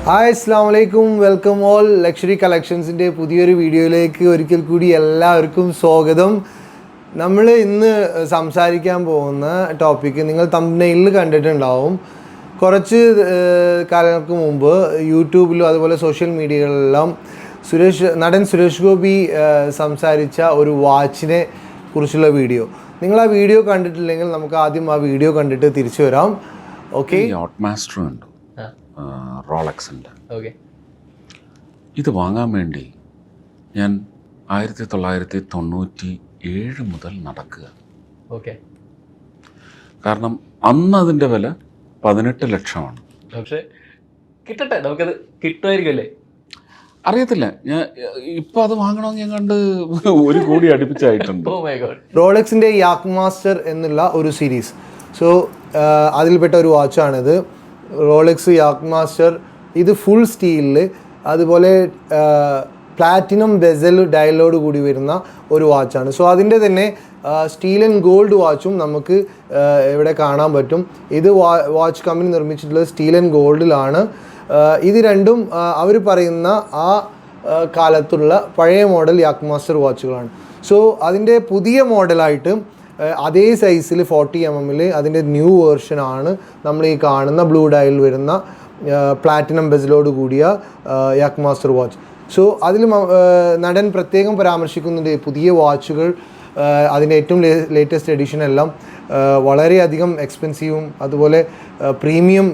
Hi അസ്സലാമു അലൈക്കും, welcome all. Luxury കളക്ഷൻസിൻ്റെ പുതിയൊരു വീഡിയോയിലേക്ക് ഒരിക്കൽ കൂടി എല്ലാവർക്കും സ്വാഗതം. നമ്മൾ ഇന്ന് സംസാരിക്കാൻ പോകുന്ന ടോപ്പിക്ക് നിങ്ങൾ തംബ്നെയിലിൽ കണ്ടിട്ടുണ്ടാവും. കുറച്ച് കാലങ്ങൾക്ക് മുമ്പ് യൂട്യൂബിലും അതുപോലെ സോഷ്യൽ മീഡിയകളിലെല്ലാം നടൻ സുരേഷ് ഗോപി സംസാരിച്ച ഒരു വാച്ചിനെ കുറിച്ചുള്ള വീഡിയോ. നിങ്ങൾ ആ വീഡിയോ കണ്ടിട്ടില്ലെങ്കിൽ നമുക്ക് ആദ്യം ആ വീഡിയോ കണ്ടിട്ട് തിരിച്ചു വരാം. ഓക്കെ, യാട്ട്മാസ്റ്റർ ഉണ്ട്, റോളക്സിൻ്റെ. ഓക്കെ, ഇത് വാങ്ങാൻ വേണ്ടി ഞാൻ 1997 മുതൽ നടക്കുക. ഓക്കെ, കാരണം അന്ന് അതിൻ്റെ വില 18 ലക്ഷമാണ്. പക്ഷേ കിട്ടട്ടെ, നമുക്കത് കിട്ടുമായിരിക്കുമല്ലേ? അറിയത്തില്ല, ഞാൻ ഇപ്പം അത് വാങ്ങണമെന്ന് ഞാൻ കണ്ട് 1 കോടി അടുപ്പിച്ചായിട്ടുണ്ട്. Oh my God. റോളക്സിൻ്റെ യാക്ട്മാസ്റ്റർ എന്നുള്ള ഒരു സീരീസ്. സോ അതിൽപ്പെട്ട ഒരു വാച്ചാണിത്, റോളക്സ് യാക്ട്മാസ്റ്റർ. ഇത് ഫുൾ സ്റ്റീലിൽ, അതുപോലെ പ്ലാറ്റിനം ബെസൽ ഡയലോട് കൂടി വരുന്ന ഒരു വാച്ചാണ്. സോ അതിൻ്റെ തന്നെ സ്റ്റീൽ ആൻഡ് ഗോൾഡ് വാച്ചും നമുക്ക് ഇവിടെ കാണാൻ പറ്റും. ഇത് വാച്ച് കമ്പനി നിർമ്മിച്ചിട്ടുള്ളത് സ്റ്റീൽ ആൻഡ് ഗോൾഡിലാണ്. ഇത് രണ്ടും അവർ പറയുന്ന ആ കാലത്തുള്ള പഴയ മോഡൽ യാക്ട്മാസ്റ്റർ വാച്ചുകളാണ്. സോ അതിൻ്റെ പുതിയ മോഡലായിട്ട് അതേ സൈസിൽ 40 mm അതിൻ്റെ ന്യൂ വേർഷനാണ് നമ്മൾ ഈ കാണുന്ന ബ്ലൂ ഡയൽ വരുന്ന പ്ലാറ്റിനം ബെസലോട് കൂടിയ യാക്ട്മാസ്റ്റർ വാച്ച്. സോ അതിൽ നടൻ പ്രത്യേകം പരാമർശിക്കുന്നുണ്ട് പുതിയ വാച്ചുകൾ, അതിൻ്റെ ഏറ്റവും ലേറ്റസ്റ്റ് എഡിഷൻ എല്ലാം വളരെയധികം എക്സ്പെൻസീവും അതുപോലെ പ്രീമിയം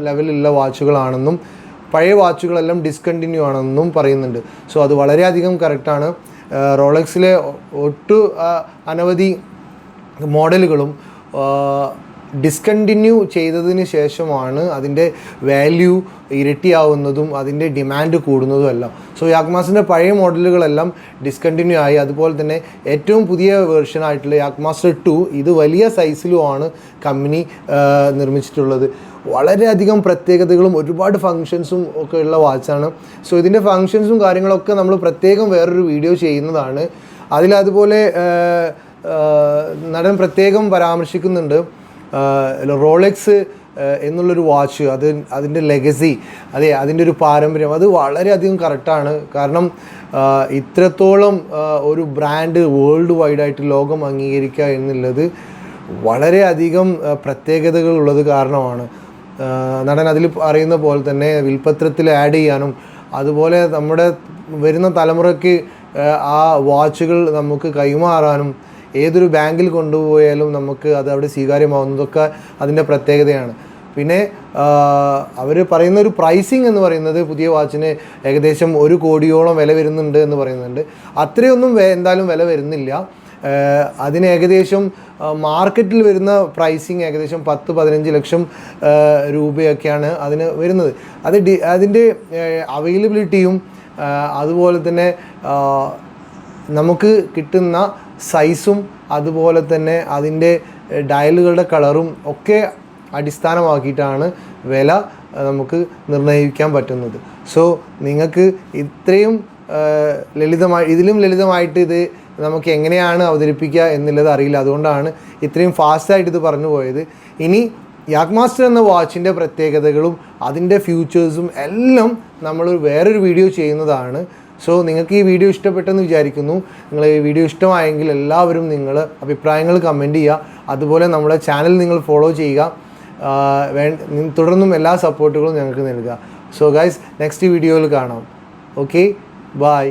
ലെവലിലുള്ള വാച്ചുകളാണെന്നും പഴയ വാച്ചുകളെല്ലാം ഡിസ്കണ്ടിന്യൂ ആണെന്നും പറയുന്നുണ്ട്. സോ അത് വളരെയധികം കറക്റ്റാണ്. റോളക്സിലെ അനവധി മോഡലുകളും ഡിസ്കണ്ടിന്യൂ ചെയ്തതിന് ശേഷമാണ് അതിൻ്റെ വാല്യൂ ഇരട്ടിയാവുന്നതും അതിൻ്റെ ഡിമാൻഡ് കൂടുന്നതും എല്ലാം. സോ യാക്ട്മാസ്റ്ററിൻ്റെ പഴയ മോഡലുകളെല്ലാം ഡിസ്കണ്ടിന്യൂ ആയി. അതുപോലെ തന്നെ ഏറ്റവും പുതിയ വേർഷനായിട്ടുള്ള യാക്ട്മാസ്റ്റർ 2 ഇത് വലിയ സൈസിലുമാണ് കമ്പനി നിർമ്മിച്ചിട്ടുള്ളത്. വളരെയധികം പ്രത്യേകതകളും ഒരുപാട് ഫങ്ഷൻസും ഒക്കെ ഉള്ള വാച്ചാണ്. സോ ഇതിൻ്റെ ഫങ്ഷൻസും കാര്യങ്ങളൊക്കെ നമ്മൾ പ്രത്യേകം വേറൊരു വീഡിയോ ചെയ്യുന്നതാണ്. അതിലതുപോലെ നടൻ പ്രത്യേകം പരാമർശിക്കുന്നുണ്ട് റോളക്സ് എന്നുള്ളൊരു വാച്ച്, അതിൻ്റെ ലെഗസി, അതിൻ്റെ ഒരു പാരമ്പര്യം, അത് വളരെയധികം കറക്റ്റാണ്. കാരണം ഇത്രത്തോളം ഒരു ബ്രാൻഡ് വേൾഡ് വൈഡായിട്ട് ലോകം അംഗീകരിക്കുക എന്നുള്ളത് വളരെയധികം പ്രത്യേകതകളുള്ളത് കാരണമാണ്. നടൻ അതിൽ പറയുന്ന പോലെ തന്നെ വിൽപ്പത്രത്തിൽ ആഡ് ചെയ്യാനും അതുപോലെ നമ്മുടെ വരുന്ന തലമുറയ്ക്ക് ആ വാച്ചുകൾ നമുക്ക് കൈമാറാനും ഏതൊരു ബാങ്കിൽ കൊണ്ടുപോയാലും നമുക്ക് അത് അവിടെ സ്വീകാര്യമാവുന്നതൊക്കെ അതിൻ്റെ പ്രത്യേകതയാണ്. പിന്നെ അവർ പറയുന്ന ഒരു പ്രൈസിങ് എന്ന് പറയുന്നത് പുതിയ വാച്ചിന് ഏകദേശം 1 കോടിയോളം വില വരുന്നുണ്ട് എന്ന് പറയുന്നുണ്ട്. അത്രയൊന്നും എന്തായാലും വില വരുന്നില്ല. അതിന് ഏകദേശം മാർക്കറ്റിൽ വരുന്ന പ്രൈസിങ് ഏകദേശം 10-15 ലക്ഷം രൂപയൊക്കെയാണ് അതിന് വരുന്നത്. അതിൻ്റെ അവൈലബിലിറ്റിയും അതുപോലെ തന്നെ നമുക്ക് കിട്ടുന്ന സൈസും അതുപോലെ തന്നെ അതിൻ്റെ ഡയലുകളുടെ കളറും ഒക്കെ അടിസ്ഥാനമാക്കിയിട്ടാണ് വില നമുക്ക് നിർണ്ണയിക്കാൻ പറ്റുന്നത്. സോ നിങ്ങൾക്ക് ഇത്രയും ഇതിലും ലളിതമായിട്ട് ഇത് നമുക്ക് എങ്ങനെയാണ് അവതരിപ്പിക്കുക എന്നുള്ളത് അറിയില്ല. അതുകൊണ്ടാണ് ഇത്രയും ഫാസ്റ്റായിട്ട് ഇത് പറഞ്ഞു പോയത്. ഇനി യാക്ട്മാസ്റ്റർ എന്ന വാച്ചിൻ്റെ പ്രത്യേകതകളും അതിൻ്റെ ഫ്യൂച്ചേഴ്സും എല്ലാം നമ്മൾ വേറൊരു വീഡിയോ ചെയ്യുന്നതാണ്. സോ നിങ്ങൾക്ക് ഈ വീഡിയോ ഇഷ്ടപ്പെട്ടെന്ന് വിചാരിക്കുന്നു. നിങ്ങൾ ഈ വീഡിയോ ഇഷ്ടമായെങ്കിൽ എല്ലാവരും നിങ്ങൾ അഭിപ്രായങ്ങൾ കമൻറ്റ് ചെയ്യുക. അതുപോലെ നമ്മുടെ ചാനൽ നിങ്ങൾ ഫോളോ ചെയ്യുക. തുടർന്നും എല്ലാ സപ്പോർട്ടുകളും ഞങ്ങൾക്ക് നൽകുക. സോ ഗൈസ്, നെക്സ്റ്റ് വീഡിയോയിൽ കാണാം. Okay, by.